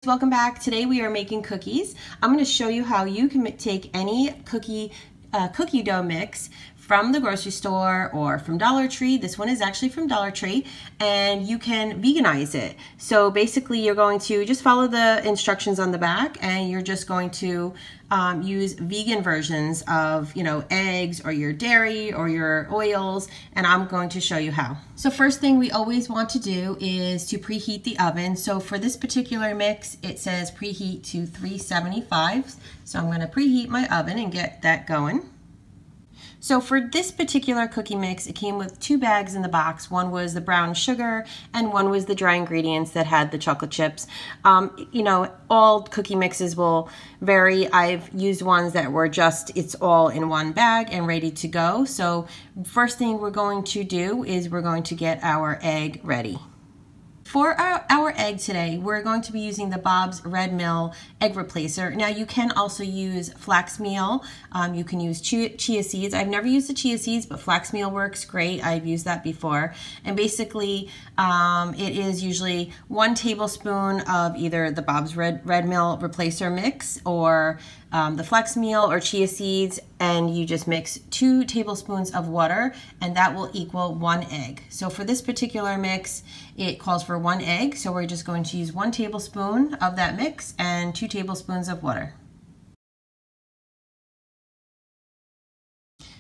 Welcome back. Today we are making cookies. I'm going to show you how you can take any cookie dough mix from the grocery store or from Dollar Tree. This one is actually from Dollar Tree, and you can veganize it. So basically you're going to just follow the instructions on the back, and you're just going to use vegan versions of, eggs or your dairy or your oils, and I'm going to show you how. So first thing we always want to do is to preheat the oven. So for this particular mix, it says preheat to 375. So I'm going to preheat my oven and get that going. So for this particular cookie mix, it came with 2 bags in the box. One was the brown sugar and one was the dry ingredients that had the chocolate chips. All cookie mixes will vary. I've used ones that were it's all in one bag and ready to go. So first thing we're going to do is we're going to get our egg ready. For our egg today, we're going to be using the Bob's Red Mill egg replacer. Now you can also use flax meal. You can use chia seeds. I've never used the chia seeds, but flax meal works great. I've used that before. And basically, it is usually 1 tablespoon of either the Bob's Red Mill replacer mix or the flax meal or chia seeds, and you just mix 2 tablespoons of water, and that will equal 1 egg. So for this particular mix, it calls for 1 egg, so we're just going to use 1 tablespoon of that mix and 2 tablespoons of water.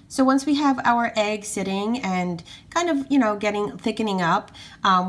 So once we have our egg sitting and kind of, thickening up,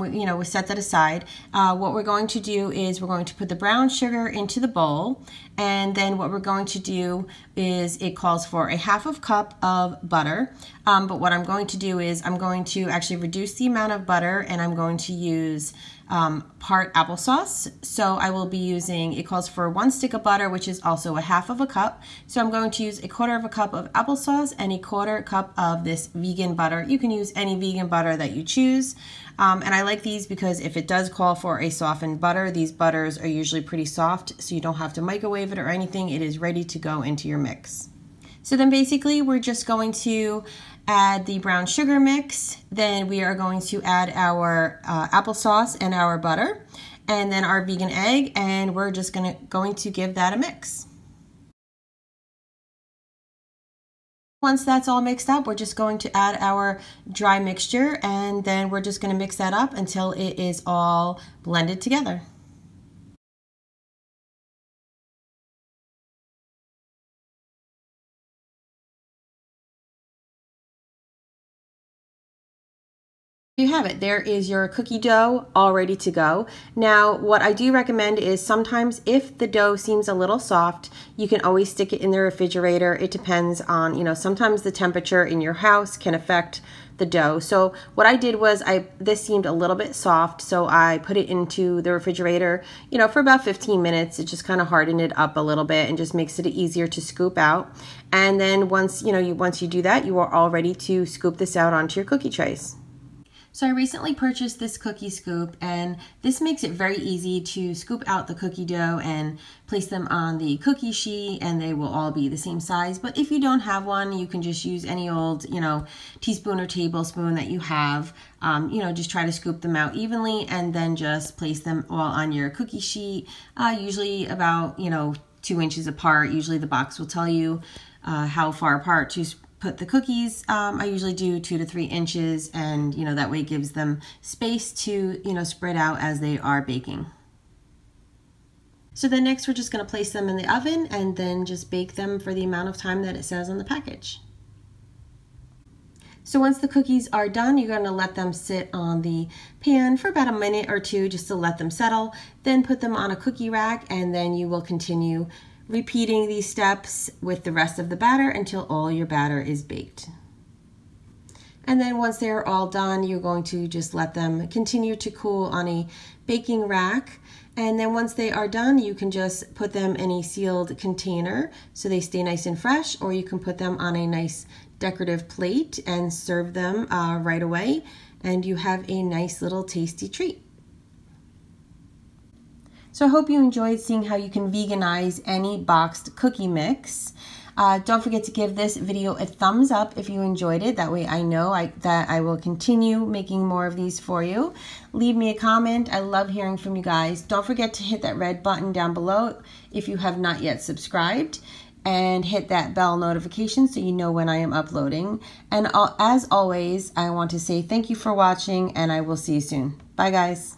we set that aside. What we're going to do is we're going to put the brown sugar into the bowl, and then what we're going to do is it calls for a 1/2 cup of butter. But what I'm going to do is I'm going to actually reduce the amount of butter, and I'm going to use part applesauce. So I will be using, it calls for 1 stick of butter, which is also a 1/2 cup. So I'm going to use a 1/4 cup of applesauce and a 1/4 cup of this vegan butter. You can use any vegan butter that you choose. And I like these because if it does call for a softened butter, these butters are usually pretty soft, so you don't have to microwave it or anything. It is ready to go into your mix. So then basically we're just going to add the brown sugar mix, then we are going to add our applesauce and our butter, and then our vegan egg, and we're just going to give that a mix. Once that's all mixed up, we're just going to add our dry mixture, and then we're just going to mix that up until it is all blended together. You have it. There is your cookie dough all ready to go. Now, what I do recommend is sometimes if the dough seems a little soft, you can always stick it in the refrigerator. It depends on, sometimes the temperature in your house can affect the dough. So what I did was this seemed a little bit soft, so I put it into the refrigerator, for about 15 minutes. It just kind of hardened it up a little bit and just makes it easier to scoop out. And then once you do that, you are all ready to scoop this out onto your cookie trays. So I recently purchased this cookie scoop, and this makes it very easy to scoop out the cookie dough and place them on the cookie sheet, and they will all be the same size. But if you don't have one, you can just use any old, teaspoon or tablespoon that you have. Just try to scoop them out evenly and then just place them all on your cookie sheet, usually about, 2 inches apart. Usually the box will tell you how far apart to put the cookies. I usually do 2 to 3 inches, and that way it gives them space to spread out as they are baking. So then next we're just going to place them in the oven and then just bake them for the amount of time that it says on the package. So once the cookies are done, you're going to let them sit on the pan for about a minute or 2 just to let them settle. Then put them on a cookie rack, and then you will continue repeating these steps with the rest of the batter until all your batter is baked. And then once they're all done, you're going to just let them continue to cool on a baking rack. And then once they are done, you can just put them in a sealed container so they stay nice and fresh, or you can put them on a nice decorative plate and serve them right away, and you have a nice little tasty treat. So I hope you enjoyed seeing how you can veganize any boxed cookie mix. Don't forget to give this video a thumbs up if you enjoyed it. That way I know that I will continue making more of these for you. Leave me a comment. I love hearing from you guys. Don't forget to hit that red button down below if you have not yet subscribed, and hit that bell notification so you know when I am uploading. And as always, I want to say thank you for watching, and I will see you soon. Bye guys.